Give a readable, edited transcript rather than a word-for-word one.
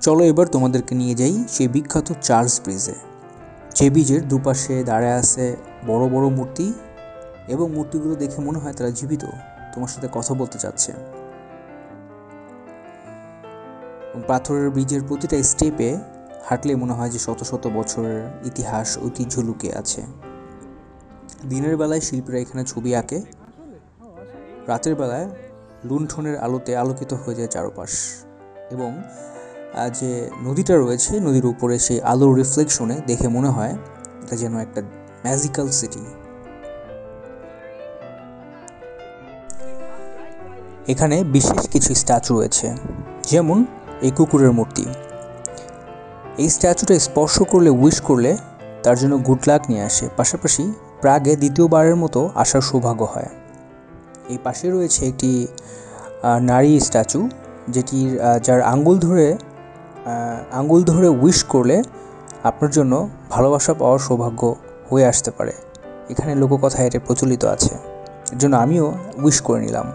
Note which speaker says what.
Speaker 1: চলো এবার তোমাদেরকে নিয়ে যাই সেই বিখ্যাত চার্লস ব্রিজে, যে ব্রিজের দুপাশে দাঁড়ায় আছে বড় বড় মূর্তি এবং মূর্তিগুলো দেখে মনে হয় তারা জীবিত, তোমার সাথে কথা বলতে চাচ্ছে। পাথরের ব্রিজের প্রতিটা স্টেপে হাঁটলে মনে হয় যে শত শত বছরের ইতিহাস ঐতিহ্য লুকিয়ে আছে। দিনের বেলায় শিল্পীরা এখানে ছবি আঁকে, রাতের বেলায় লুণ্ঠনের আলোতে আলোকিত হয়ে যায় চারপাশ, এবং যে নদীটা রয়েছে নদীর উপরে সেই আলোর রিফ্লেকশনে দেখে মনে হয় এটা যেন একটা ম্যাজিক্যাল সিটি। এখানে বিশেষ কিছু স্ট্যাচু রয়েছে, যেমন এই কুকুরের মূর্তি। এই স্ট্যাচুটা স্পর্শ করলে, উইশ করলে তার জন্য গুড লাক নিয়ে আসে, পাশাপাশি প্রাগে দ্বিতীয়বারের মতো আসার সৌভাগ্য হয়। এই পাশে রয়েছে একটি নারী স্ট্যাচু, যেটির যার আঙ্গুল ধরে উইশ করলে আপনার জন্য ভালোবাসা পাওয়ার সৌভাগ্য হয়ে আসতে পারে। এখানে লোককথায় এটা প্রচলিত আছে, এর জন্য আমিও উইশ করে নিলাম।